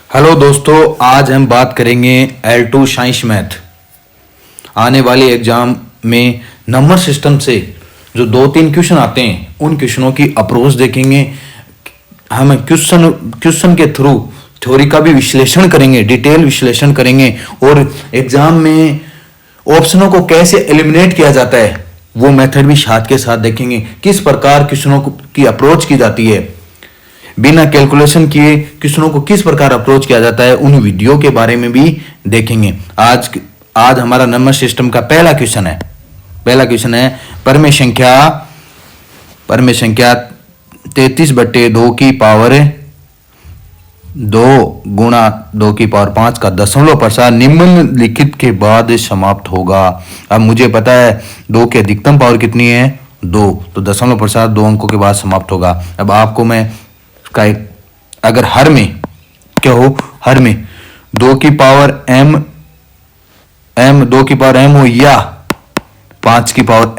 Hello दोस्तों, आज हम बात करेंगे L2 साइंस मैथ। आने वाले एग्जाम में नंबर सिस्टम से जो दो तीन क्वेश्चन आते हैं उन क्वेश्चनों की अप्रोच देखेंगे। हम क्वेश्चन के थ्रू थ्योरी का भी विश्लेषण करेंगे, डिटेल विश्लेषण करेंगे और एग्जाम में ऑप्शनों को कैसे एलिमिनेट किया जाता है वो मेथड भी साथ के साथ देखेंगे। किस प्रकार क्वेश्चनों की अप्रोच की जाती है, बिना कैलकुलेशन किए क्वेश्चनों को किस प्रकार अप्रोच किया जाता है, उन वीडियो के बारे में भी देखेंगे। आज हमारा नंबर सिस्टम का पहला क्वेश्चन है परमेय संख्या 33/2 की पावर 2 गुणा 2 की पावर 5 का दशमलव प्रसार निम्नलिखित के बाद समाप्त होगा। अब मुझे पता है 2 की अधिकतम पावर कितनी है 2, तो दशमलव प्रसार 2 अंकों के बाद समाप्त होगा। अब आपको मैं अगर हर में क्या हो, हर में 2 की पावर m हो या 5 की पावर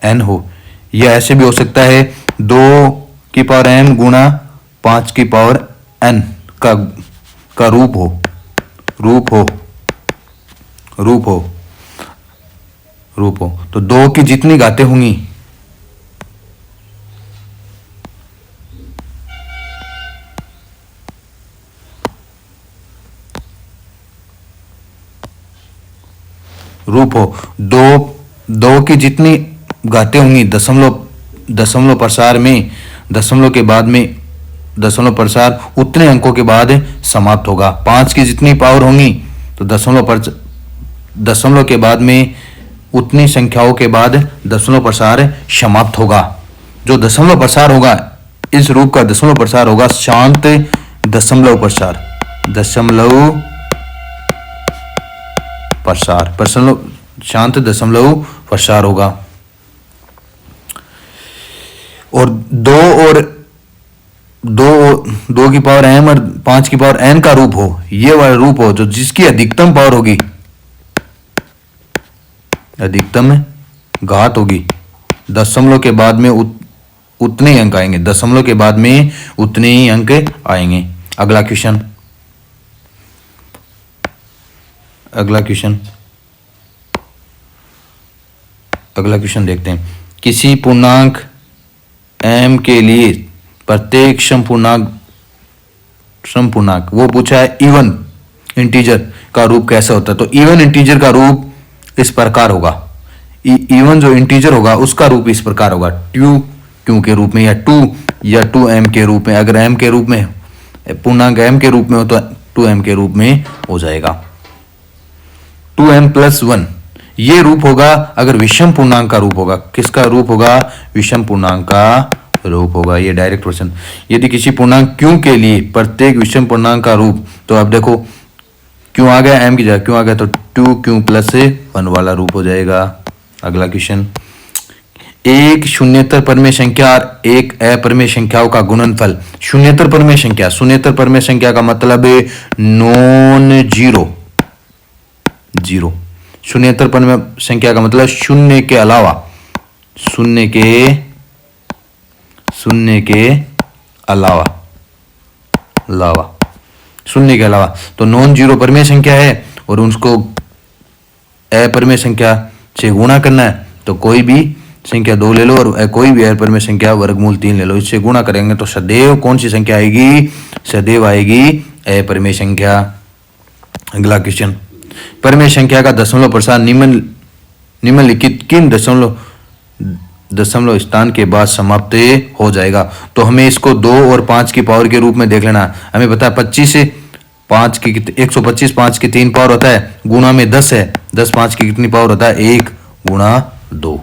n हो, या ऐसे भी हो सकता है 2 की पावर m गुणा 5 की पावर n का रूप हो। तो 2 की जितनी घातें होंगी दो की जितनी घातें होंगी दशमलव प्रसार में, दशमलव के बाद में दशमलव प्रसार उतने अंकों के बाद समाप्त होगा। 5 की जितनी पावर होंगी तो दशमलव के बाद में उतनी संख्याओं के बाद दशमलव प्रसार समाप्त होगा। जो दशमलव प्रसार होगा, इस रूप का दशमलव प्रसार होगा शांत दशमलव शांत दशमलव प्रसार होगा। और दो की पावर m और 5 की पावर n का रूप हो, ये वाला रूप हो जो जिसकी अधिकतम पावर होगी, अधिकतम घात होगी, दशमलव के बाद में उतने ही अंक आएंगे, दशमलव के बाद में उतने ही अंक आएंगे। अगला क्वेश्चन देखते हैं। किसी पूर्णांक m के लिए प्रत्येक सम पूर्णांक वो पूछा है इवन इंटीजर का रूप कैसा होता है। तो इवन इंटीजर का रूप इस प्रकार होगा, इवन जो इंटीजर होगा उसका रूप इस प्रकार होगा 2q के रूप में या 2m के रूप में। अगर m के रूप में पूर्णांक m के रूप में हो तो 2m के रूप में हो जाएगा। 2m+1 ये रूप होगा अगर विषम पूर्णांक का रूप होगा। किसका रूप होगा? विषम पूर्णांक का रूप होगा। ये डायरेक्ट क्वेश्चन। यदि किसी पूर्णांक q के लिए प्रत्येक विषम पूर्णांक का रूप, तो अब देखो q आ गया, m की जगह q आ गया, तो 2q+1 वाला रूप हो जाएगा। अगला क्वेश्चन, एक शून्येतर परमेय संख्या और एक अपरिमेय संख्याओं का गुणनफल। शून्येतर परमेय संख्या का मतलब नॉन जीरो। शून्येतर परमेय संख्या का मतलब शून्य के अलावा, तो नॉन जीरो परमेय संख्या है और उसको अपरिमेय संख्या से गुणा करना है। तो कोई भी संख्या 2 ले लो और कोई भी अपरिमेय संख्या वर्गमूल 3 ले लो, इससे गुणा करेंगे तो सदैव कौन सी संख्या आएगी? सदैव आएगी अपरिमेय संख्या। अगला क्वेश्चन, परमेय संख्या का दशमलव प्रसार निम्नलिखित किन दशमलव स्थान के बाद समाप्त हो जाएगा। तो हमें इसको 2 और 5 की पावर के रूप में देख लेना। हमें पता है 125 5 की 3 पावर होता है, गुणा में 10 है, 10 5 की कितनी पावर होता है? 1 गुणा 2।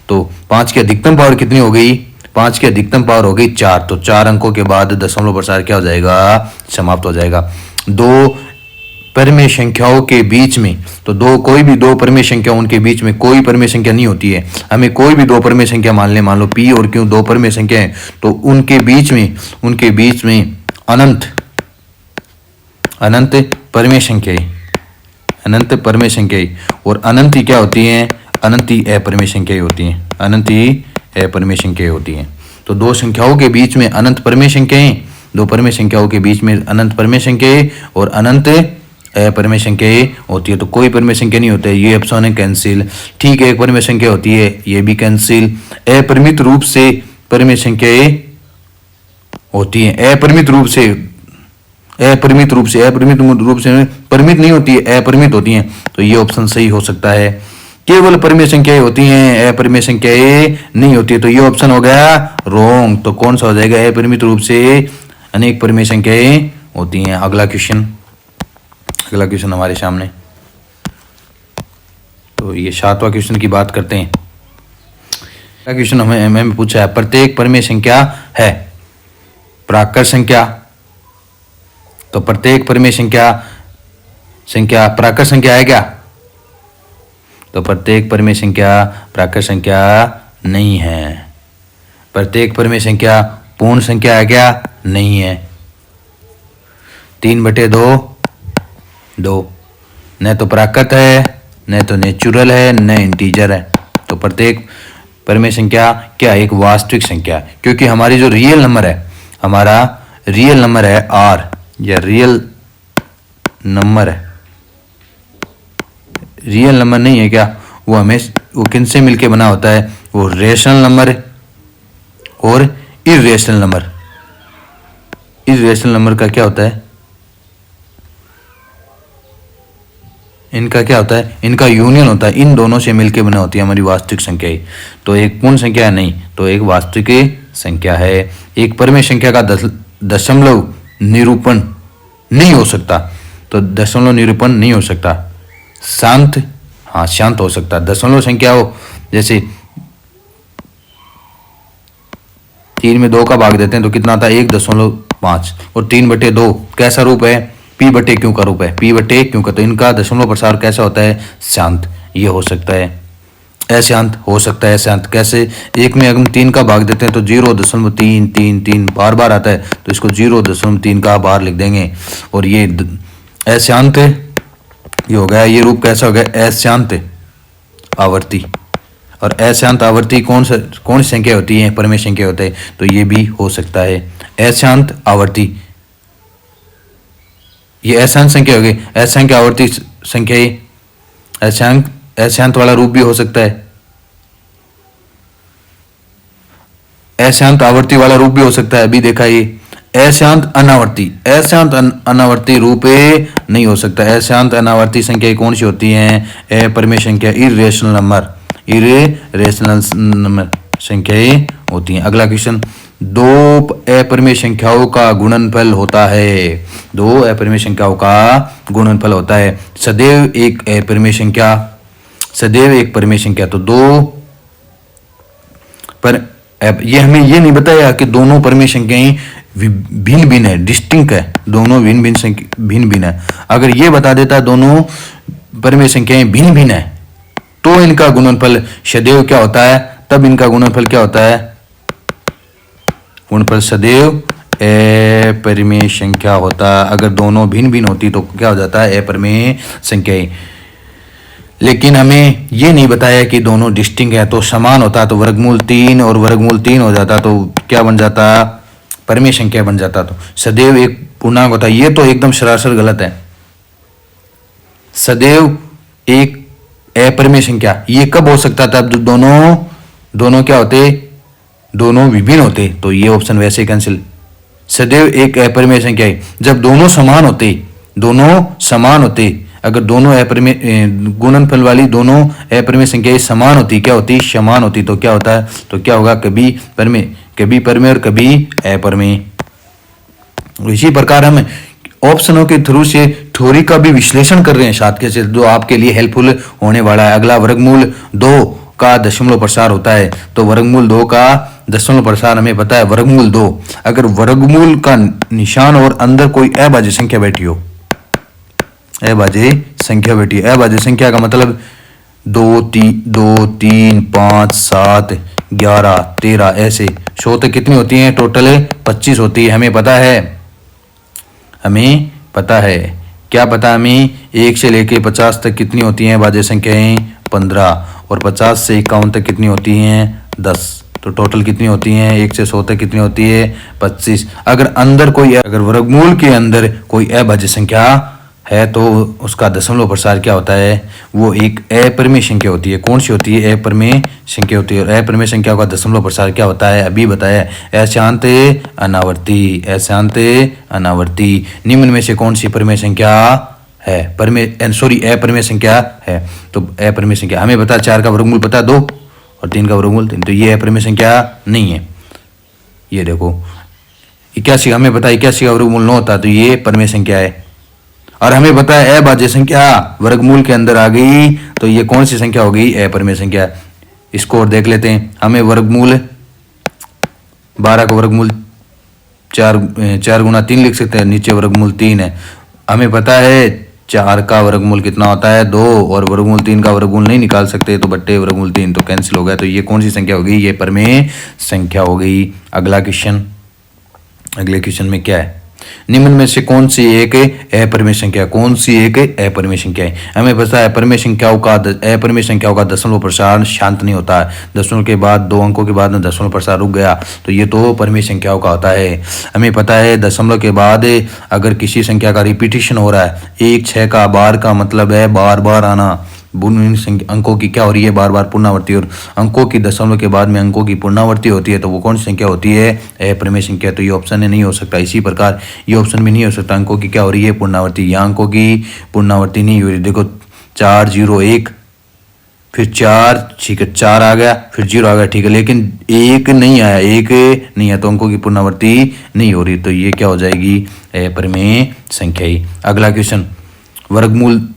तो 5 की अधिकतम पावर कितनी हो गई? 5 की अधिकतम पावर हो गई 4। तो 4 अंकों के बाद दशमलव प्रसार क्या हो जाएगा? समाप्त हो जाएगा। 2 परमेय संख्याओं के बीच में, तो कोई भी 2 परमेय संख्या, उनके बीच में कोई परमेय संख्या नहीं होती है। हमें कोई भी 2 परमेय संख्या मान लो p और q 2 परमेय संख्या है, तो उनके बीच में अनंत परमेय संख्याएं और अनंत ही क्या होती हैं? अनंत ही अपरिमेय संख्याएं होती हैं। तो 2 संख्याओं के बीच में अनंत परमेय संख्याएं दो परिमेय संख्याओं के बीच में अनंत परिमेय संख्याएं और अनंत अपरिमेय संख्याएं होती है। तो कोई परिमेय संख्या नहीं होता है, ये ऑप्शन है कैंसिल। ठीक है, एक परिमेय संख्या होती है, ये भी कैंसिल। अपरिमित रूप से परिमेय संख्याएं होती हैं, अपरिमित रूप से परिमित नहीं होती है, अपरिमित होती हैं। तो ये ऑप्शन सही हो सकता है। केवल परिमेय संख्याएं होती हैं, अपरिमेय संख्याएं नहीं होती है, तो ये ऑप्शन हो गया रॉन्ग। तो कौन सा हो जाएगा? अपरिमित रूप से अनेक परिमेय संख्याएं होती हैं। अगला क्वेश्चन हमारे सामने, तो ये 7वां क्वेश्चन की बात करते हैं। अगला क्वेश्चन हमें पूछा है, प्रत्येक परिमेय संख्या है प्राकृत संख्या। तो प्रत्येक परिमेय संख्या प्राकृत संख्या है क्या? तो प्रत्येक परिमेय संख्या प्राकृत संख्या नहीं है। प्रत्येक परिमेय संख्या पूर्ण संख्या है क्या? नहीं है। 3/2 2 न तो प्राकृत है, न तो नेचुरल है, न इंटीजर है। तो प्रत्येक परिमेय संख्या क्या? एक वास्तविक संख्या, क्योंकि हमारी जो रियल नंबर है, हमारा रियल नंबर है आर, या रियल नंबर है, रियल नंबर नहीं है क्या? वो किनसे मिलके बना होता है? वो रेशनल नंबर और इर्रेशनल नंबर। इर्रेशनल नंबर का क्या होता है? इनका क्या होता है? इनका यूनियन होता है, इन दोनों से मिलके बना होती है हमारी वास्तविक संख्या। तो एक पूर्ण संख्या नहीं, तो एक वास्तविक संख्या है। एक परिमेय संख्या का दशमलव निरूपण नहीं हो सकता। तो दशमलव निरूपण नहीं हो सकता। शांत, हाँ शांत हो सकता। दशमलव संख्या हो, जैसे 3 में 2 का भाग देते हैं तो कितना आता है? 1.5। और 3/2 कैसा रूप है? P/Q का रूप है, P/Q का। तो इनका दशमलव प्रसार कैसा होता है? शांत। ये हो सकता है। अशांत हो सकता है। अशांत कैसे? एक में अगर हम 3 का भाग देते हैं तो 0.333 बार बार आता है, तो इसको 0.3 का बार लिख देंगे। और ये अशांत ये हो गया। ये रूप कैसा हो गया? अशांत आवर्ती। और अशांत आवर्ती कौन सी संख्या होती है? परिमेय संख्या होता है। तो ये भी हो सकता है अशांत आवर्ती। ये अशांत संख्या हो गई। अशांत आवर्ती संख्या अशांत वाला रूप भी हो सकता है। अशांत आवर्ती वाला रूप भी हो सकता है। अभी देखा, ये अशांत अनावर्ती रूप नहीं हो सकता। अशांत अनावर्ती संख्या कौन सी होती हैं? अपरिमेय संख्या, इर्रेशनल नंबर संख्याएं होती हैं। अगला क्वेश्चन, 2 अपरिमेय संख्याओं का गुणनफल होता है। 2 अपरिमेय संख्याओं का गुणनफल होता है। सदैव एक परिमेय संख्या। तो 2 पर ये हमें ये नहीं बताया कि दोनों परिमेय संख्याएं भिन्न भिन्न है, डिस्टिंक्ट है, दोनों भिन्न भिन्न है। अगर ये बता देता दोनों परिमेय संख्याएं भिन्न भिन्न है, तो इनका गुणनफल सदैव क्या होता है? तब इनका गुणनफल क्या होता है? गुणनफल सदैव अपरिमेय संख्या होता। अगर दोनों भिन्न भिन्न होती तो क्या हो जाता है? अपरिमेय संख्याएं। लेकिन हमें ये नहीं बताया कि दोनों डिस्टिंक्ट है। तो समान होता तो वर्गमूल 3 और वर्गमूल 3 हो जाता, तो क्या बन जाता? परिमेय संख्या बन जाता। तो सदैव एक पूर्णांक होता। ये तो एकदम सरासर गलत है। सदैव एक अपरिमेय संख्या ये कब हो सकता था? दोनों क्या होते? दोनों विभिन्न होते। तो ये ऑप्शन वैसे कैंसिल। सदैव एक अपरिमेय संख्या है जब दोनों समान होते। अगर दोनों अपरिमेय गुणनफल वाली दोनों अपरिमेय संख्याएं समान होती, क्या होती? समान होती। तो क्या होता है? तो क्या होगा? कभी परिमेय और कभी अपरिमेय। इसी प्रकार हम ऑप्शनों के थ्रू से थ्योरी का भी विश्लेषण कर रहे हैं साथ के साथ, जो आपके लिए हेल्पफुल होने वाला है। अगला, वर्गमूल 2 का दशमलव प्रसार होता है। तो वर्गमूल 2 का दशमलव प्रसार हमें पता है। वर्गमूल 2, अगर वर्गमूल का निशान और अंदर कोई अभाज्य संख्या बैठी हो, अभाज्य संख्या का मतलब 2 3 5 7 11 13 ऐसे 100 तक कितनी होती हैं? टोटल 25 होती है। हमें पता है। क्या पता हमें? 1 से लेके 50 तक कितनी होती हैं अभाज्य संख्याएं? 15। और 50 से 51 तक कितनी होती हैं? 10। तो टोटल कितनी होती हैं 1 से 100 तक कितनी होती है 25। अगर वर्गमूल के अंदर कोई अभाज्य संख्या है तो उसका दशमलव प्रसार क्या होता है, वो एक अपरिमेय संख्या होती है। कौन सी होती है, अपरिमेय संख्या होती है। और अपरिमेय संख्या का दशमलव प्रसार क्या होता है, अभी बताया, अशांत अनावर्ती। अशांत अनावर्ती निम्न में से कौन सी परिमेय संख्या है, अपरिमेय संख्या है। तो अपरिमेय संख्या हमें पता 4 का वर्गमूल पता 2 और 3 का वर्गमूल 3, तो ये अपरिमेय संख्या नहीं है। ये देखो 81 हमें पता 81 का वर्गमूल 9 होता, तो ये परिमेय संख्या है। और हमें पता है अभाज्य संख्या वर्गमूल के अंदर आ गई तो ये कौन सी संख्या हो गई, अपरिमेय संख्या। इसको और देख लेते हैं। हमें वर्गमूल 12 का वर्गमूल 4 गुना 3 लिख सकते हैं, नीचे वर्गमूल 3 है। हमें पता है 4 का वर्गमूल कितना होता है 2 और वर्गमूल 3 का वर्गमूल नहीं निकाल सकते, तो बट्टे वर्गमूल 3 तो कैंसिल हो गया। तो ये कौन सी संख्या हो गई, ये परिमेय संख्या हो गई। अगले क्वेश्चन में क्या है, निम्न में से कौन सी एक अपरिमेय संख्या, कौन सी एक अपरिमेय संख्या है। हमें पता है अपरिमेय संख्याओं का दशमलव प्रसार शांत नहीं होता है। दशमलव के बाद 2 अंकों के बाद में दशमलव प्रसार रुक गया तो ये तो परिमेय संख्याओं का होता है। हमें पता है दशमलव के बाद अगर किसी संख्या का रिपीटिशन हो रहा है, 1 6 का बार का मतलब है बार बार आना। अंकों की क्या हो रही है, बार बार पुनरावृत्ति। और अंकों की दशमलव के बाद में अंकों की पुनरावृत्ति होती है तो वो कौन सी संख्या होती है, अपरिमेय संख्या। तो ये ऑप्शन नहीं हो सकता। इसी प्रकार ये ऑप्शन भी नहीं हो सकता, अंकों की क्या हो रही है, पुनरावृत्ति। यहाँ अंकों की पुनरावृत्ति नहीं हो रही। देखो 4 0 1 फिर 4, ठीक है 4 आ गया फिर 0 आ गया, ठीक है, लेकिन 1 नहीं आया, 1 नहीं है तो अंकों की पुनरावृत्ति नहीं हो रही। तो ये क्या हो जाएगी, अपरिमेय संख्या ही। अगला क्वेश्चन, वर्गमूल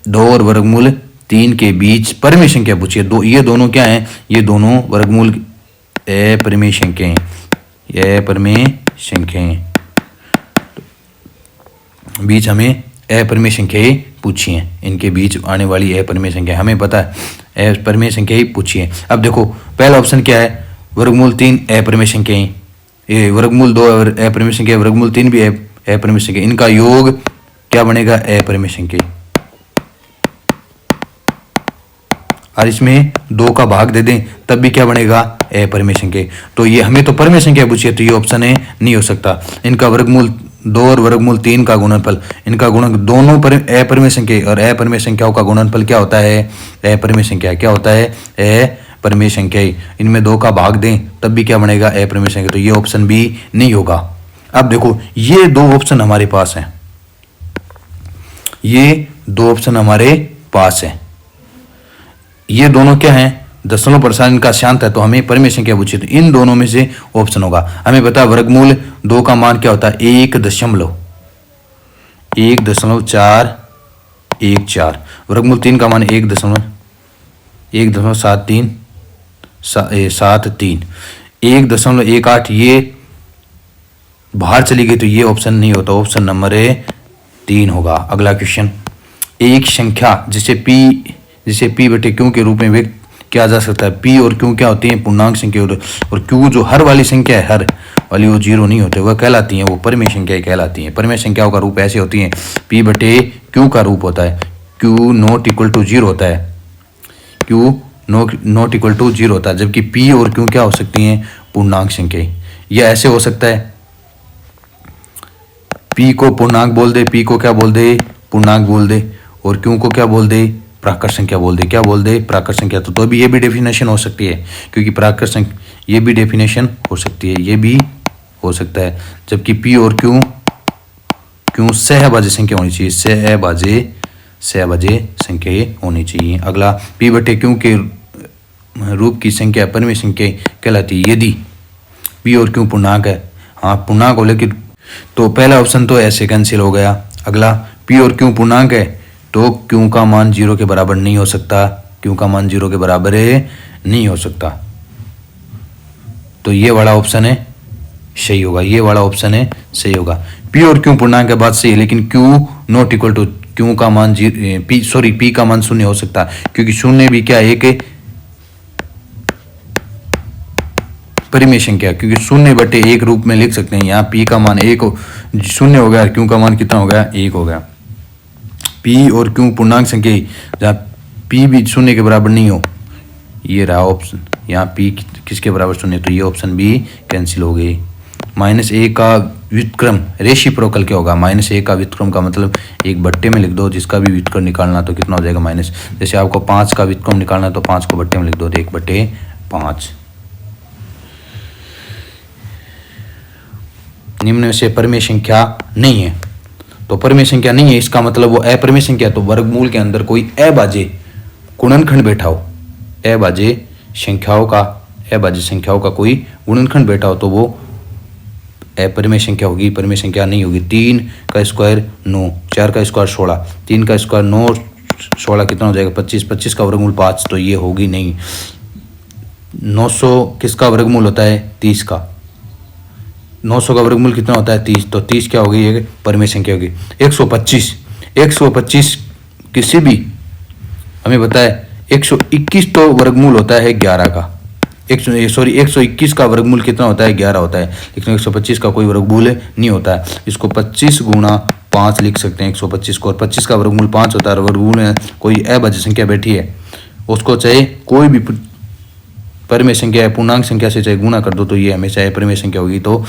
2 और वर्गमूल 3 के बीच परिमेय संख्या पूछिए। ये दोनों क्या हैं, ये दोनों वर्गमूल अपरिमेय संख्याएं, ये अपरिमेय संख्याएं। बीच हमें अपरिमेय संख्याएं पूछी हैं, इनके बीच आने वाली अपरिमेय संख्या हमें पता है, अपरिमेय संख्याएं पूछी हैं। अब देखो पहला ऑप्शन क्या है, वर्गमूल 3 अपरिमेय संख्याएं, ये वर्गमूल 2 अपरिमेय संख्या, वर्गमूल 3 भी अपरिमेय संख्या, इनका योग क्या बनेगा, अपरिमेय संख्या। और इसमें 2 का भाग दे दें तब भी क्या बनेगा, अपरिमेय संख्या। तो ये हमें तो परिमेय संख्या पूछी है तो ये ऑप्शन है नहीं हो सकता। इनका वर्गमूल 2 और वर्गमूल 3 का गुणनफल, इनका गुणन दोनों अपरिमेय संख्या और अपरिमेय संख्याओं का गुणनफल क्या होता है, अपरिमेय संख्या। क्या होता है, अपरिमेय संख्या। इनमें 2 का भाग दें तब भी क्या बनेगा, अपरिमेय संख्या। तो ये ऑप्शन भी नहीं होगा। अब देखो ये 2 ऑप्शन हमारे पास हैं, ये 2 ऑप्शन हमारे पास है। ये दोनों क्या हैं, दशमलव प्रसार इनका शांत है तो हमें परिमेय संख्या पूछी, तो इन दोनों में से ऑप्शन होगा। हमें पता है वर्गमूल 2 का मान क्या होता है, 1.414। वर्गमूल 3 का मान 1.7373 1.18। ये बाहर चली गई तो ये ऑप्शन नहीं होता, ऑप्शन नंबर 3 होगा। अगला क्वेश्चन, एक संख्या जिसे p बटे q के रूप में व्यक्त किया जा सकता है। p और q क्या होती हैं, पूर्णांक संख्या, और q जो हर वाली संख्या है, हर वाली वो 0 नहीं होते, वह कहलाती हैं, वो परिमेय संख्याएं कहलाती हैं। परिमेय संख्याओं का रूप ऐसे होती हैं, p बटे q का रूप होता है, q नॉट इक्वल टू 0 होता है, q नॉट इक्वल टू 0 होता है, जबकि p और q क्या हो सकती हैं, पूर्णांक संख्या। यह ऐसे हो सकता है, p को पूर्णांक बोल दे, p को क्या बोल दे, पूर्णांक बोल दे, और q को क्या बोल दे, प्राकृत संख्या बोल दे। क्या बोल दे, प्राकृत संख्या। तो भी ये भी डेफिनेशन हो सकती है, क्योंकि प्राकृत संख्या ये भी डेफिनेशन हो सकती है, ये भी हो सकता है। जबकि p और q सहभाज्य संख्या होनी चाहिए, सहभाज्य संख्या होनी चाहिए। अगला, p बटे q के रूप की संख्या परिमेय संख्या कहलाती है यदि p और q पूर्णांक है। हाँ पूर्णांक हो, लेकिन तो पहला ऑप्शन तो ऐसे कैंसिल हो गया। अगला, p और q पूर्णांक है तो q का मान 0 के बराबर नहीं हो सकता, q का मान 0 के बराबर नहीं हो सकता। तो ये वाला ऑप्शन है सही होगा, ये वाला ऑप्शन है सही होगा। p और q पूर्णांक के बाद सही है, लेकिन q not equal to, q का मान p का मान 0 हो सकता है, क्योंकि 0 भी क्या एक परिमेय संख्या, क्योंकि 0/1 रूप में लिख सकते हैं। यहाँ p का मान 1 0 हो गया, q का मान कितना हो गया, 1 हो गया। p और q पूर्णांक संख्या जहाँ p भी 0 के बराबर नहीं हो, ये रहा ऑप्शन। यहाँ p किसके बराबर शून्य, तो ये ऑप्शन बी कैंसिल हो गई। -a का व्युत्क्रम रेसिप्रोकल क्या होगा, -a का व्युत्क्रम का मतलब एक बट्टे में लिख दो, जिसका भी व्युत्क्रम निकालना तो कितना हो जाएगा माइनस, जैसे आपको 5 का व्युत्क्रम निकालना है तो 5 को बट्टे में लिख दो तो 1/5। निम्न में से परिमेय संख्या नहीं है, तो परिमेय संख्या नहीं है इसका मतलब वो अपरिमेय संख्या, तो वर्गमूल के अंदर कोई अभाज्य गुणनखंड बैठा हो, अभाज्य संख्याओं का कोई गुणनखंड बैठा हो तो वो अपरिमेय संख्या होगी, परिमेय संख्या नहीं होगी। 3 का स्क्वायर 9, 4 का स्क्वायर 16, 3 का स्क्वायर 9, 16 कितना हो जाएगा 25, 25 का वर्गमूल 5, तो ये होगी नहीं। 900 किसका वर्गमूल होता है 30 का, 900 का वर्गमूल कितना होता है 30, तो 30 क्या होगी ये परिमेय संख्या होगी। 125 किसी भी हमें पता है 121 तो वर्गमूल होता है 11 का, 121 का वर्गमूल कितना होता है 11 होता है, लेकिन 125 का कोई वर्गमूल नहीं होता है। इसको 25 गुणा 5 लिख सकते हैं 125 को, और 25 का वर्गमूल 5 होता है, और वर्गमूल में कोई अभाज्य संख्या बैठी है उसको चाहे कोई भी परिमेय संख्या है पूर्णांक संख्या से चाहे गुणा कर दो तो ये हमेशा अपरिमेय संख्या होगी। तो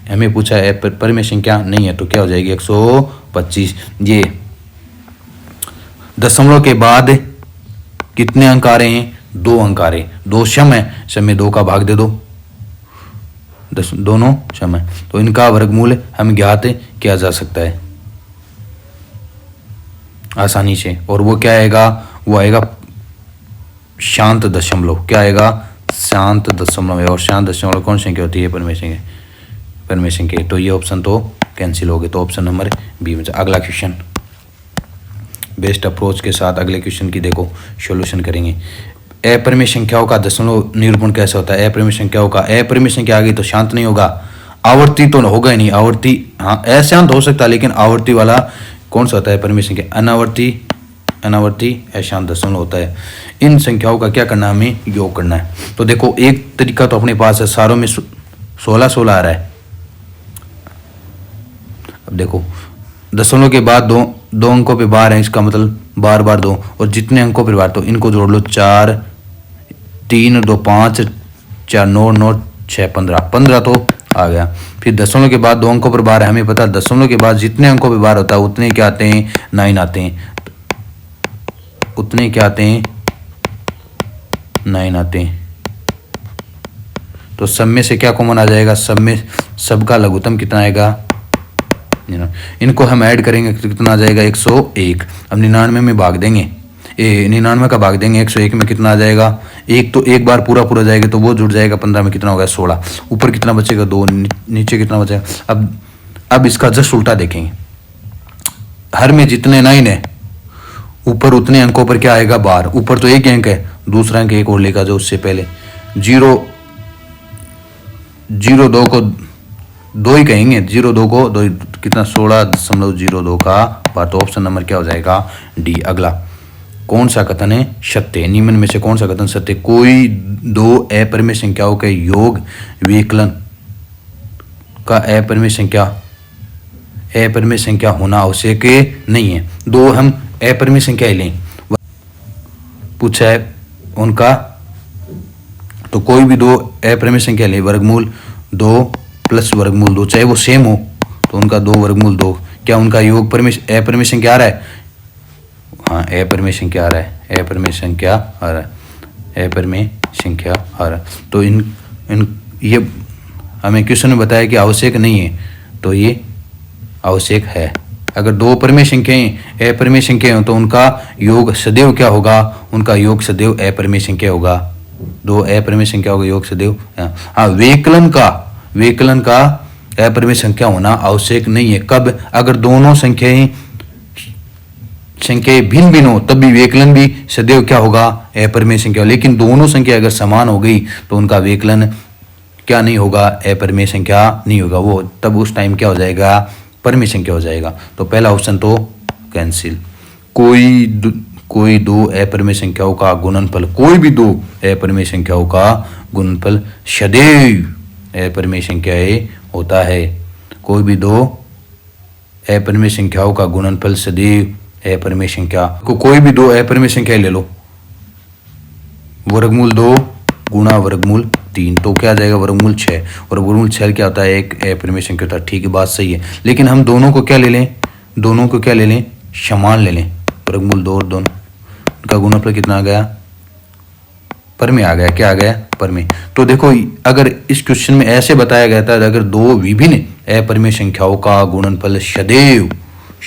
हमें पूछा है परिमेय संख्या नहीं है तो क्या हो जाएगी 125। ये दशमलव के बाद कितने अंक आ रहे हैं 2 अंक आ रहे हैं, 2 सम है, सम में 2 का भाग दे दो, दोनों सम है, तो इनका वर्गमूल हम ज्ञात किया जा सकता है आसानी से। और वो क्या आएगा, वो आएगा शांत दशमलव, क्या आएगा शांत दशमलव है। और शांत दशमलव कौन संख्या होती है परिमेय संख्या, तो ये ऑप्शन तो कैंसिल हो गए, तो ऑप्शन नंबर बी में। अगला क्वेश्चन बेस्ट अप्रोच के साथ अगले क्वेश्चन की देखो सॉल्यूशन करेंगे। अपरिमेय संख्याओं का दशमलव निरूपण कैसे होता है, अपरिमेय संख्याओं का, अपरिमेय संख्या आ गई तो शांत नहीं होगा, आवर्ती तो होगा ही नहीं, आवर्ती हाँ अशांत हो सकता है लेकिन आवर्ती वाला कौन सा होता है परिमेय संख्या, अनावर्ती अशांत दशमलव होता है। इन संख्याओं का क्या करना है हमें योग करना है। तो देखो एक तरीका तो अपने पास है, सारों में 16 आ रहा है। अब देखो दशमलव के बाद दो अंकों पे बार है, इसका मतलब बार 2, और जितने अंकों पे बार तो इनको जोड़ लो 4 3 2 5 4 9 9 6 15 तो आ गया। फिर दशमलव के बाद 2 अंकों पर बार है, हमें पता है दशमलव के बाद जितने अंकों पे बार होता है उतने क्या आते हैं 9 आते हैं, उतने क्या आते हैं 9 आते हैं। तो सब में से क्या कॉमन आ जाएगा, सब में सबका लघुत्तम कितना आएगा, इनको हम ऐड करेंगे तो कितना आ जाएगा 101। अब 99 में भाग देंगे, 99 का भाग देंगे 101 में कितना आ जाएगा, एक तो एक बार पूरा जाएगा तो वो जुड़ जाएगा, 15 में कितना होगा 16, ऊपर कितना बचेगा 2, नीचे कितना बचेगा। अब इसका जस्ट उल्टा देखेंगे, हर में जितने 9 है ऊपर उतने अंकों पर क्या आएगा बार, ऊपर तो एक अंक है, दूसरा अंक एक और लेगा जो उससे पहले 0.02 को 2 ही कहेंगे, 0.2 को 2 कितना 16.02 का बार, तो ऑप्शन नंबर क्या हो जाएगा डी। अगला कौन सा कथन है सत्य, निम्न में से कौन सा कथन सत्य, कोई 2 अपरिमेय संख्याओं के योग विकलन का अपरिमेय संख्या होना आवश्यक नहीं है। 2 हम अपरिमेय संख्या लें, पूछा है उनका, तो कोई भी 2 अपरिमेय संख्या लें, वर्गमूल 2 प्लस वर्गमूल 2 चाहे वो सेम हो तो उनका 2 वर्गमूल 2, क्या उनका योग अपरिमेय संख्या आ रहा है, हाँ अपरिमेय संख्या आ रहा है, अपरिमेय संख्या आ रहा है। तो इन ये हमें क्वेश्चन में बताया कि आवश्यक नहीं है, तो ये आवश्यक है। अगर 2 अपरिमेय संख्याएं अपरिमेय संख्या हो तो उनका योग सदैव क्या होगा, उनका योग सदैव अपरिमेय संख्या होगा। 2 अपरिमेय संख्याओं का योग सदैव, हाँ विकलन का अपरिमेय संख्या होना आवश्यक नहीं है। कब, अगर दोनों संख्याएं भिन्न हो तब भी विकलन भी सदैव क्या होगा अपरिमेय संख्या, लेकिन दोनों संख्या अगर समान हो गई तो उनका विकलन क्या नहीं होगा, अपरिमेय संख्या नहीं होगा, वो तब उस टाइम क्या हो जाएगा परिमेय संख्या हो जाएगा। तो पहला ऑप्शन तो कैंसिल। कोई 2 अपरिमेय संख्याओं का गुणनफल, कोई भी 2 अपरिमेय संख्याओं का गुणनफल सदैव अपरिमेय संख्याएं होता है। कोई भी 2 अपरिमेय संख्याओं का गुणनफल सदैव अपरिमेय संख्या, कोई भी 2 अपरिमेय संख्या ले लो, वर्गमूल 2 गुणा वर्गमूल 3, तो क्या आ जाएगा वर्गमूल 6। और वर्गमूल 6 क्या होता है, एक अपरिमेय संख्या होता है। ठीक है, बात सही है, लेकिन हम दोनों को क्या ले लें, दोनों को क्या ले लें, समान ले लें। वर्गमूल 2 और दोनों का गुणनफल कितना आ गया, पर में आ गया, क्या आ गया, पर में। तो देखो अगर इस क्वेश्चन में ऐसे बताया गया था, अगर दो विभिन्न अपरिमेय संख्याओं का गुणनफल सदैव,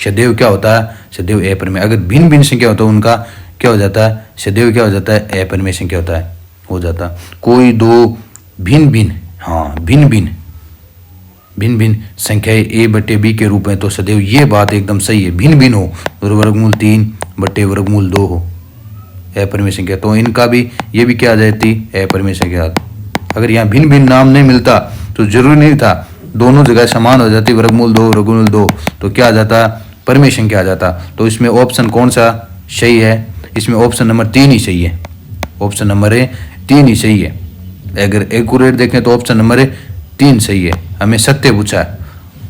सदैव क्या होता है, सदैव अपरिमेय। अगर भिन्न भिन्न संख्या होता है उनका क्या हो जाता है, सदैव क्या हो जाता है, अपरिमेय संख्या होता है, हो जाता। कोई दो भिन्न भिन्न, हाँ भिन्न भिन्न, भिन्न भिन्न संख्याएं a बटे b के रूप में, तो सदैव ये बात एकदम सही है, भिन्न भिन्न हो और वर्गमूल 3 बटे वर्गमूल 2 हो अपरिमेय संख्या, तो इनका भी ये भी क्या आ जाती है, अपरिमेय संख्या। अगर यहाँ भिन्न भिन्न नाम नहीं मिलता तो जरूरी नहीं था, दोनों जगह समान हो जाती, वर्गमूल 2 वर्गमूल 2, तो क्या आ जाता, परिमेय संख्या आ जाता। तो इसमें ऑप्शन कौन सा सही है, इसमें ऑप्शन नंबर 3 ही सही है, ऑप्शन नंबर 3 ही सही है। अगर एक्यूरेट देखें तो ऑप्शन नंबर 3 सही है। हमें सत्य पूछा है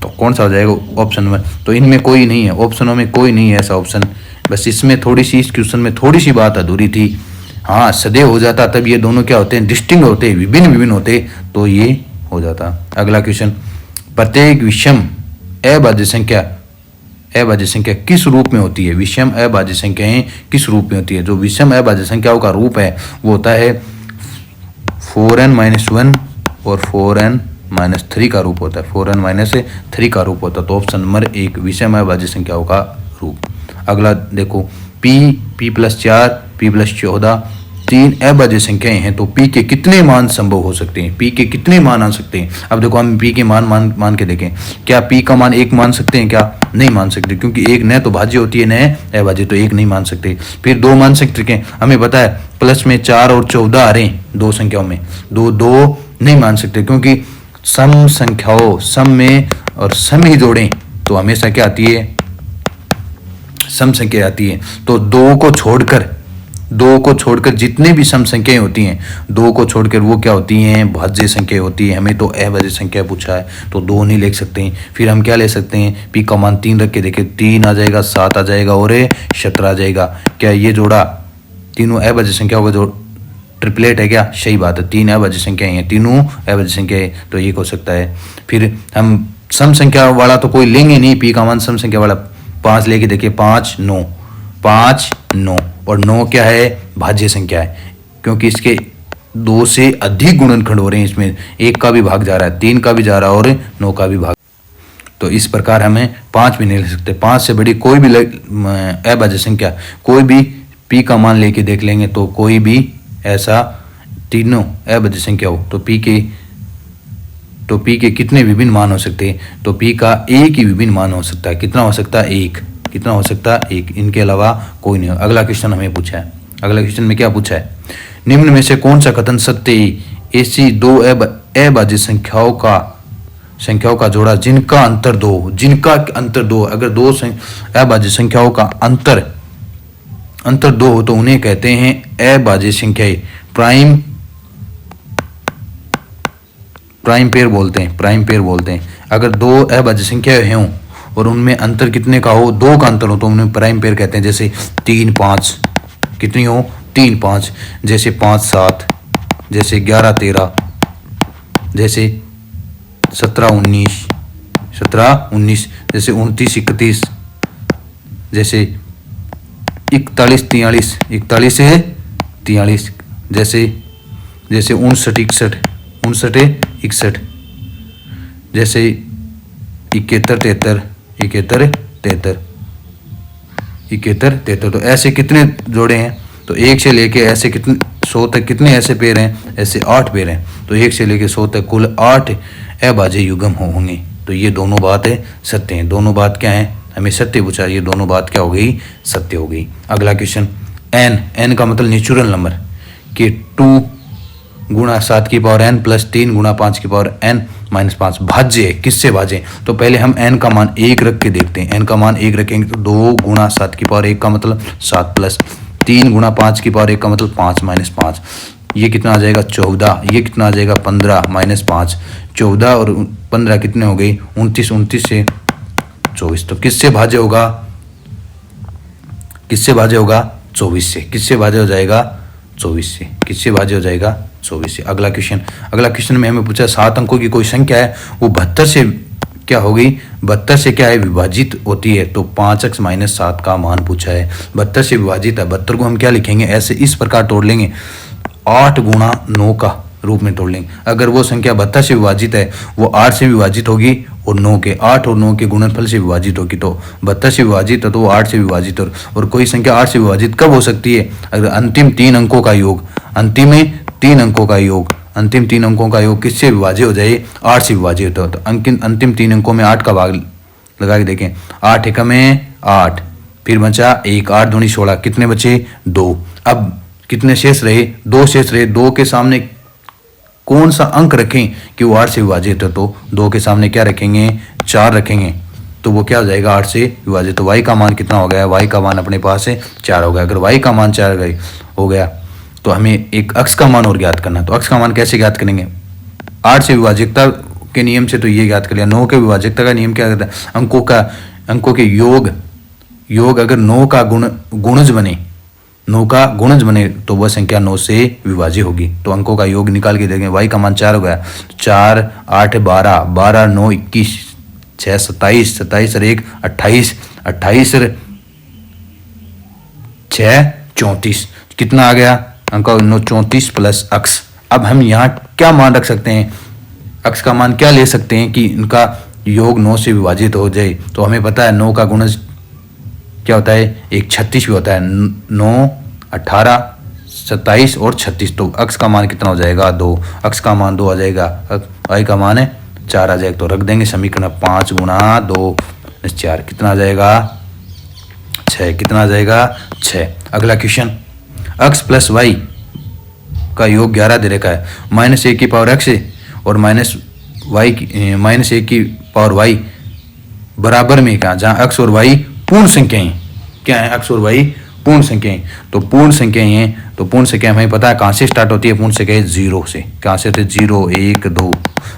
तो कौन सा हो जाएगा, ऑप्शन नंबर। तो इनमें कोई नहीं है, ऑप्शनों में कोई नहीं है ऐसा ऑप्शन, बस इसमें थोड़ी सी, इस क्वेश्चन में थोड़ी सी बात अधूरी थी। हाँ सदैव हो जाता तब ये दोनों क्या होते हैं, डिस्टिंक्ट होते, विभिन्न विभिन्न होते, तो ये हो जाता। अगला क्वेश्चन, प्रत्येक विषम अभाज्य संख्या, अभाज्य संख्या किस रूप में होती है, विषम अभाज्य संख्याएं किस रूप में होती है। जो विषम अभाज्य संख्याओं का रूप है वो होता है 4n-1 और 4n-3 का रूप होता है, 4n-3 का रूप होता है। तो ऑप्शन नंबर 1 विषम अभाज्य संख्याओं का रूप। अगला देखो, p+4, p+14 तीन अभाज्य संख्याएं हैं, तो p के कितने मान संभव हो सकते हैं, p के कितने मान आ सकते हैं। अब देखो हम p के मान के देखें, क्या p का मान 1 मान सकते हैं, क्या नहीं मान सकते, क्योंकि 1 न तो भाज्य होती है न अभाज्य, तो 1 नहीं मान सकते। फिर 2 मान सकते हैं, हमें पता है प्लस में 4 और 14 आ रहे हैं दो संख्याओं में, दो नहीं मान सकते, क्योंकि सम संख्याओं, सम में और सम ही जोड़ें तो हमेशा क्या आती है, सम संख्या आती है। तो दो को छोड़कर जितने भी सम संख्याएं होती हैं, दो को छोड़कर वो क्या होती हैं, भाज्य संख्या होती है। हमें तो अभाज्य संख्या पूछा है तो 2 नहीं लिख सकते हैं। फिर हम क्या ले सकते हैं, p का मान 3 रख के देखें, 3 आ जाएगा, 7 आ जाएगा और 17 आ जाएगा। क्या ये जोड़ा तीनों अभाज्य संख्याओं का जोड़ ट्रिपलेट है क्या, सही बात है, 3 अभाज्य संख्याएं हैं, तीनों अभाज्य संख्या है, तो ये हो सकता है। फिर हम सम संख्या वाला तो कोई लेंगे नहीं, p का मान सम संख्या वाला 5 लेके देखिए, 5 9 और 9 क्या है, भाज्य संख्या है, क्योंकि इसके 2 से अधिक गुणनखंड हो रहे हैं, इसमें 1 का भी भाग जा रहा है, 3 का भी जा रहा है और 9 का भी भाग। तो इस प्रकार हमें 5 भी नहीं ले सकते, 5 से बड़ी कोई भी अभाज्य संख्या, कोई भी p का मान लेके देख लेंगे तो कोई भी ऐसा तीनों अभाज्य संख्या हो तो p के कितने विभिन्न मान हो सकते हैं, तो p का एक ही विभिन्न मान हो सकता है। कितना हो सकता है, 1। कितना हो सकता है, 1, इनके अलावा कोई नहीं। अगला क्वेश्चन हमें पूछा है, अगला क्वेश्चन में क्या पूछा है, निम्न में से कौन सा कथन सत्य है, ऐसी दो अभाज्य संख्याओं का जोड़ा जिनका अंतर 2, अगर दो अभाज्य संख्याओं का अंतर 2 हो तो उन्हें कहते हैं अभाज्य संख्याएं, प्राइम पेयर बोलते हैं। अगर दो अभाज्य संख्याएं हों और उनमें अंतर कितने का हो, 2 का अंतर हो तो उन्हें प्राइम पेयर कहते हैं। जैसे 3 5, कितनी हो, 3 5, जैसे 5 7, जैसे 11 13, जैसे 17 19, जैसे 29 31, जैसे 41 43, जैसे 59 61, जैसे 71 73। तो ऐसे कितने जोड़े हैं, तो 1 से लेके ऐसे कितने 100 तक कितने ऐसे पेयर हैं, ऐसे 8 पेयर हैं। तो 1 से लेके 100 तक कुल 8 अभाज्य युग्म होंगे। तो ये दोनों बातें सत्य हैं। दोनों बात क्या है, हमें सत्य पूछा, ये दोनों बात क्या हो गई, सत्य हो गई। अगला क्वेश्चन, n का मतलब नेचुरल नंबर कि 2 गुणा 7 की पावर n प्लस 3 गुणा 5 की पावर n माइनस 5 भाज्य है, किससे भाज्य? तो पहले हम n का मान 1 रख के देखते हैं। n का मान 1 रखेंगे तो 2 गुणा 7 की पावर 1 का मतलब 7 प्लस 3 गुणा 5 की पावर 1 का मतलब 5 माइनस 5, ये कितना आ जाएगा 14, ये कितना आ जाएगा 15 माइनस 5, 14 और 15 कितने हो गई 29, 29 से 24। तो किससे भाज्य होगा, 24 से। किससे भाज्य हो जाएगा 24 से, किससे भाज्य हो जाएगा 24 से। अगला क्वेश्चन में हमें पूछा 7 अंकों की कोई संख्या है, वो 72 से क्या होगी, 72 से क्या है विभाजित होती है, तो 5x - 7 का मान पूछा है। 72 से विभाजित है, 72 को हम क्या लिखेंगे, ऐसे इस प्रकार तोड़ लेंगे, 8 गुणा 9 का रूप में तोड़ लेंगे। अगर वो संख्या 72 से विभाजित है, वो 8 से विभाजित होगी और 9 के 8 और 9 के गुणनफल से विभाजित होगी। तो 72 से विभाजित है तो वो 8 से विभाजित और कोई संख्या 8 से विभाजित कब हो सकती है, अगर अंतिम 3 अंकों का योग, अंतिम 3 अंकों का योग, अंतिम 3 अंकों का योग किससे विभाजित हो जाए, 8 से विभाजित हो। तो अंतिम 3 अंकों में 8 का भाग लगा के देखें, 8 एकम में 8, फिर बचा 1, 8 दूनी 16, कितने बचे 2। अब कितने शेष रहे, 2 शेष रहे। 2 के सामने कौन सा अंक रखें कि वो 8 से विभाजित है, तो 2 के सामने क्या रखेंगे, 4 रखेंगे, तो वो क्या हो जाएगा 8 से विभाजित। तो y का मान कितना हो गया, y का मान अपने पास है 4 हो गया। अगर y का मान 4 हो गया तो हमें एक अक्ष का मान और ज्ञात करना। तो अक्ष का मान कैसे ज्ञात करेंगे, 8 से विभाजकता के नियम से तो ये ज्ञात कर लिया। 9 के विभाजकता का नियम क्या कहता है, अंकों के योग अगर 9 का गुणज बने, 9 का गुणज बने तो वह संख्या 9 से विभाज्य होगी। तो अंकों का योग निकाल के देखें, y का मान 4 हो गया, 4 8 12, 12 9 21, 6 27, 27 और 1 28, 28 और 6 34, कितना आ गया अंक 34 प्लस अक्ष। अब हम यहाँ क्या मान रख सकते हैं, अक्ष का मान क्या ले सकते हैं कि इनका योग 9 से विभाजित हो जाए। तो हमें पता है 9 का गुणज क्या होता है, एक 36 भी होता है, 9 18 27 और 36। तो अक्ष का मान कितना हो जाएगा 2, अक्ष का मान 2 आ जाएगा, y का मान है 4 आ जाएगा। तो रख देंगे समीकरण 5 गुणा 2 - 4, कितना आ जाएगा 6, कितना आ जाएगा 6। अगला क्वेश्चन, x प्लस वाई का योग 11 दे रखा है, -1 की पावर x और -1 की पावर y बराबर में क्या, जहाँ x और y पूर्ण संख्याएं क्या है, x और y पूर्ण संख्याएं। तो पूर्ण संख्याएं हैं, तो पूर्ण संख्या हमें पता है कहाँ से स्टार्ट होती है, पूर्ण संख्या 0 से। कहाँ से होती है 0 1 2।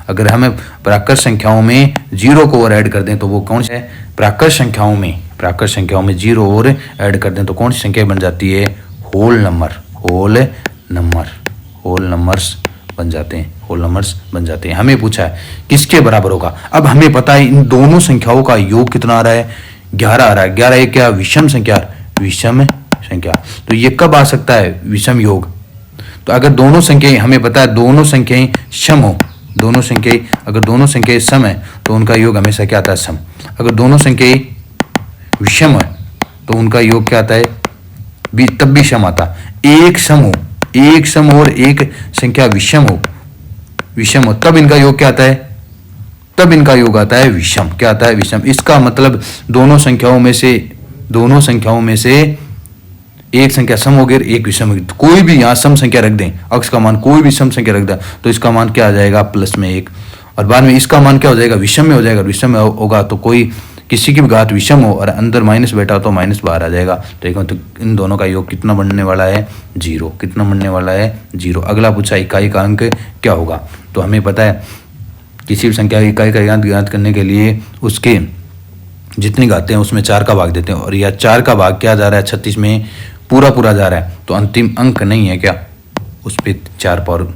अगर हमें प्राकृत संख्याओं में 0 को और ऐड कर दें तो वो कौन सा है, प्राकृत संख्याओं में 0 और ऐड कर दें तो कौन सी संख्या बन जाती है, होल नंबर्स बन जाते हैं। हमें पूछा है किसके बराबर होगा। अब हमें पता है इन दोनों संख्याओं का योग कितना आ रहा है, 11 आ रहा है। 11 एक क्या, विषम संख्या। तो ये कब आ सकता है, विषम योग। तो अगर दोनों संख्याएं, हमें पता है दोनों संख्याएं सम हो, अगर दोनों संख्याएं सम है तो उनका योग हमेशा क्या आता है, सम। अगर दोनों संख्याएं विषम है तो उनका योग क्या आता है, तब भी सम आता। एक सम और एक संख्या विषम हो तब इनका योग क्या आता है, तब इनका योग आता है विषम। क्या आता है, विषम। इसका मतलब दोनों संख्याओं में से एक संख्या सम हो गई, एक विषम होगी। तो कोई भी यहाँ सम संख्या रख दें, अक्ष का मान कोई भी सम संख्या रख दें तो इसका मान क्या आ जाएगा, +1। और बाद में इसका मान क्या हो जाएगा, विषम में हो जाएगा। विषम में होगा तो कोई किसी की भी घात विषम हो और अंदर माइनस बैठा हो तो माइनस बाहर आ जाएगा। तो इन दोनों का योग कितना बनने वाला है, 0। कितना बनने वाला है, 0। अगला पूछा इकाई का अंक क्या होगा। तो हमें पता है किसी भी संख्या की इकाई का ज्ञात करने के लिए उसके जितनी घातें हैं उसमें 4 का भाग देते हैं, और यह 4 का भाग क्या जा रहा है, 36 में पूरा जा रहा है। तो अंतिम अंक नहीं है क्या, उस पर 4 पावर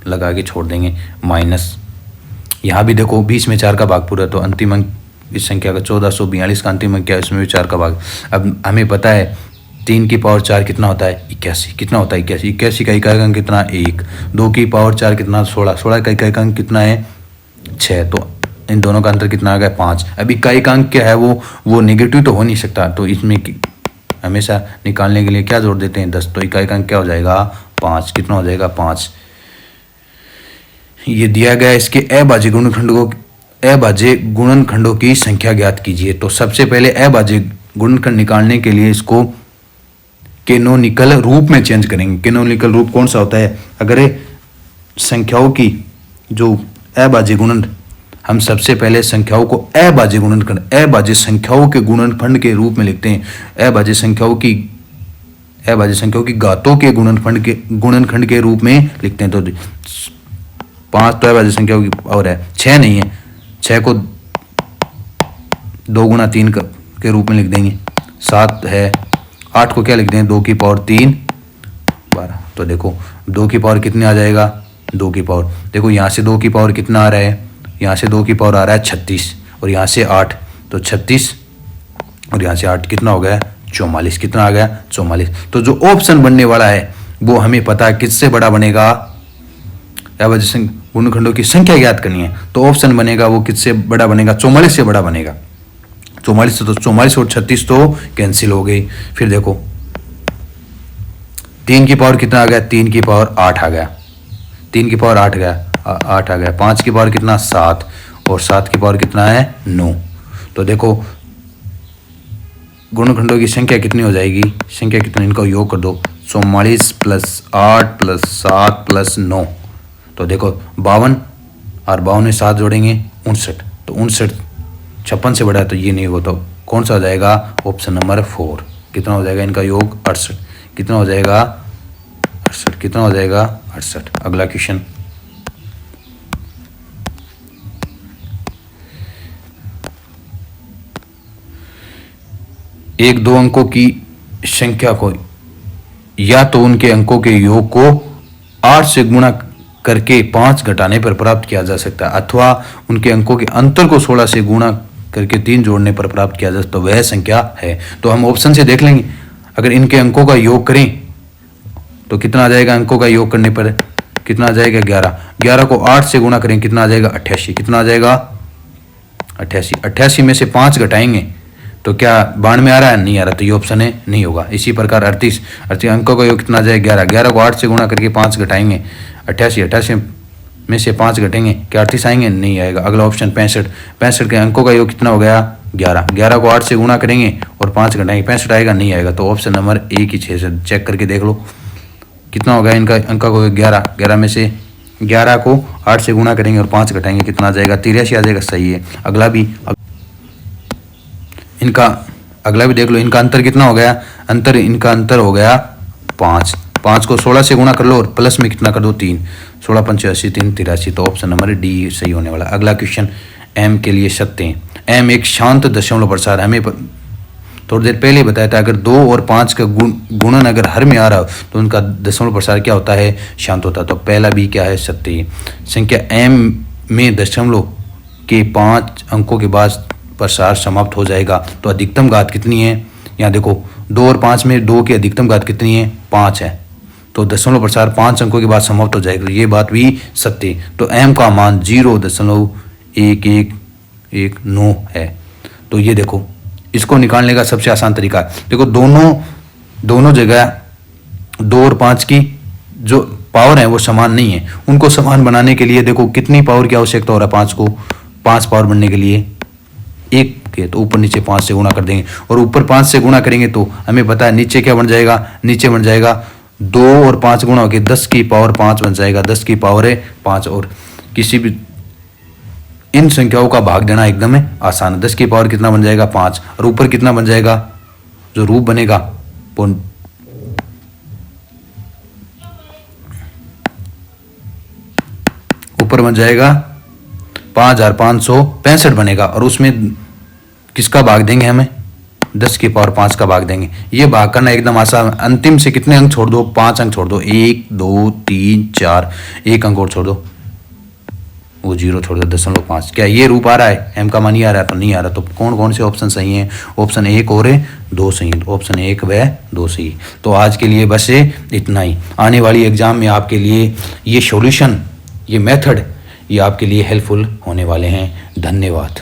लगा के छोड़ देंगे माइनस। यहाँ भी देखो 20 में 4 का भाग पूरा, तो अंतिम अंक इस संख्या का 1442 का अंतिम अंक क्या है, इसमें भी 4 का भाग। अब हमें पता है 3 की पावर 4 कितना होता है, 81। कितना होता है, 81। 81 का इकाई अंक कितना, 1। 2 की पावर 4 कितना, 16। 16 का इकाई अंक कितना है, 6। तो इन दोनों का अंतर कितना आ गया, 5। अब इकाई का अंक क्या है, वो नेगेटिव तो हो नहीं सकता, तो इसमें हमेशा निकालने के लिए क्या जोड़ देते हैं, 10। तो इकाई का अंक क्या हो जाएगा, 5। कितना हो जाएगा, 5। ये दिया गया इसके अभाज्य गुणनखंडों की संख्या ज्ञात कीजिए। तो सबसे पहले अभाज्य गुणनखंड निकालने के लिए इसको कैनोनिकल रूप में चेंज करेंगे। कैनोनिकल रूप कौन सा होता है, अगर संख्याओं की जो अभाज्य गुणन, हम सबसे पहले संख्याओं को अभाज्य संख्याओं के गुणनखंड के रूप में लिखते हैं। अभाज्य संख्याओं की घातों के गुणनखंड के रूप में लिखते हैं। तो 5 तो अभाज्य संख्याओं की और है, 6 नहीं है, 6 को 2 गुणा 3 के रूप में लिख देंगे। 7 है, 8 को क्या लिख दें, 2 की पावर 3 12। तो देखो 2 की पावर कितने आ जाएगा, 2 की पावर, देखो यहाँ से 2 की पावर कितना आ रहा है, यहाँ से 2 की पावर आ रहा है 36 और यहाँ से 8, तो 36 और यहाँ से 8 कितना हो गया 44, कितना आ गया 44। तो जो ऑप्शन बनने वाला है वो हमें पता है किससे बड़ा बनेगा, या वजह गुणनखंडों की संख्या ज्ञात करनी है, तो ऑप्शन बनेगा वो किससे बड़ा बनेगा, 44 से बड़ा बनेगा। 44 से, तो 44 और 36 तो कैंसिल हो गई। फिर देखो 3 की पावर कितना आ गया, 3 की पावर 8 आ गया, 3 की पावर 8 आ गया, 5 की पावर कितना 7 और 7 की पावर कितना है 9। तो देखो गुणनखंडों की संख्या कितनी हो जाएगी, संख्या कितनी, इनका योग कर दो, 44 प्लस 8 प्लस 7 प्लस 9, तो देखो 52 और 52 में 7 जोड़ेंगे 59, तो 59 56 से बड़ा है, तो ये नहीं होगा, तो कौन सा हो जाएगा, ऑप्शन नंबर 4। कितना हो जाएगा इनका योग 68, कितना हो जाएगा 68, कितना हो जाएगा 68। अगला क्वेश्चन, एक दो अंकों की संख्या को या तो उनके अंकों के योग को 8 से गुणा करके 5 घटाने पर प्राप्त किया जा सकता है, अथवा उनके अंकों के अंतर को 16 से गुणा करके 3 जोड़ने पर प्राप्त किया जा सकता है, तो वह संख्या है। तो हम ऑप्शन से देख लेंगे, अगर इनके अंकों का योग करें तो कितना आ जाएगा, अंकों का योग करने पर कितना आ जाएगा 11, 11 को 8 से गुणा करें कितना आ जाएगा 88, कितना आ जाएगा 88, 88 में से 5 घटाएंगे तो क्या 92 आ रहा है, नहीं आ रहा, तो ये ऑप्शन है नहीं होगा। इसी प्रकार 38 अंकों का योग कितना आ जाएगा 11, 11 को 8 से गुणा करके 5 घटाएंगे 88, 88 में से 5 घटेंगे क्या 38 आएंगे, नहीं आएगा। अगला ऑप्शन 65, 65 के अंकों का योग कितना हो गया 11, 11 को 8 से गुणा करेंगे और 5 घटाएंगे 65 आएगा, नहीं आएगा, तो ऑप्शन नंबर 1 ही 6 से चेक करके देख लो कितना हो गया इनका अंकों का 11, 11 में से 11 को 8 से गुणा करेंगे और 5 घटाएंगे कितना आ जाएगा 83 आ जाएगा, सही है। अगला भी इनका अगला भी देख लो, इनका अंतर कितना हो गया, इनका अंतर हो गया 5, 5 को 16 से गुणा कर लो और प्लस में कितना कर दो 3, 16 5 80 3 83, तो ऑप्शन नंबर डी सही होने वाला। अगला क्वेश्चन एम के लिए सत्य हैं। एम एक शांत दशमलव प्रसार, हमें थोड़ी देर पहले बताया था अगर 2 और 5 का गुणन अगर हर में आ रहा हो तो उनका दशमलव प्रसार क्या होता है, शांत होता है, तो पहला भी क्या है सत्य है। संख्या एम में दशमलव के 5 अंकों के बाद प्रसार समाप्त हो जाएगा, तो अधिकतम घात कितनी है, यहाँ देखो 2 और 5 में 2 की अधिकतम घात कितनी है 5 है, तो दशमलव प्रसार 5 अंकों के बाद समाप्त हो जाएगा, ये बात भी सत्य है। तो एम का मान 0.1119 है। तो ये देखो इसको निकालने का सबसे आसान तरीका, देखो दोनों जगह 2 और 5 की जो पावर है वो समान नहीं है, उनको समान बनाने के लिए देखो कितनी पावर की आवश्यकता हो रहा है, 5 को 5 पावर बनने के लिए 1 के, तो ऊपर नीचे 5 से गुणा कर देंगे और ऊपर 5 से गुणा करेंगे तो हमें पता है नीचे क्या बन जाएगा, नीचे बन जाएगा 2 और 5 गुणा होकर 10 की पावर 5 बन जाएगा, 10 की पावर है 5। और किसी भी इन संख्याओं का भाग देना एकदम है आसान है, 10 की पावर कितना बन जाएगा 5 और ऊपर कितना बन जाएगा, जो रूप बनेगा ऊपर बन जाएगा 5565 बनेगा, और उसमें किसका भाग देंगे हमें 10 की पावर 5 का भाग देंगे। ये भाग करना एकदम आसान, अंतिम से कितने अंक छोड़ दो, 5 अंक छोड़ दो, 1 2 3 4, 1 अंक और छोड़ दो, वो 0 छोड़ दो 0.5। क्या ये रूप आ रहा है, एम का मान ही आ रहा है, तो नहीं आ रहा, तो कौन कौन से ऑप्शन सही हैं, ऑप्शन 1 और 2 सही है, ऑप्शन 1 व 2 सही। तो आज के लिए बस इतना ही, आने वाली एग्जाम में आपके लिए ये सॉल्यूशन, ये मेथड, ये आपके लिए हेल्पफुल होने वाले हैं। धन्यवाद।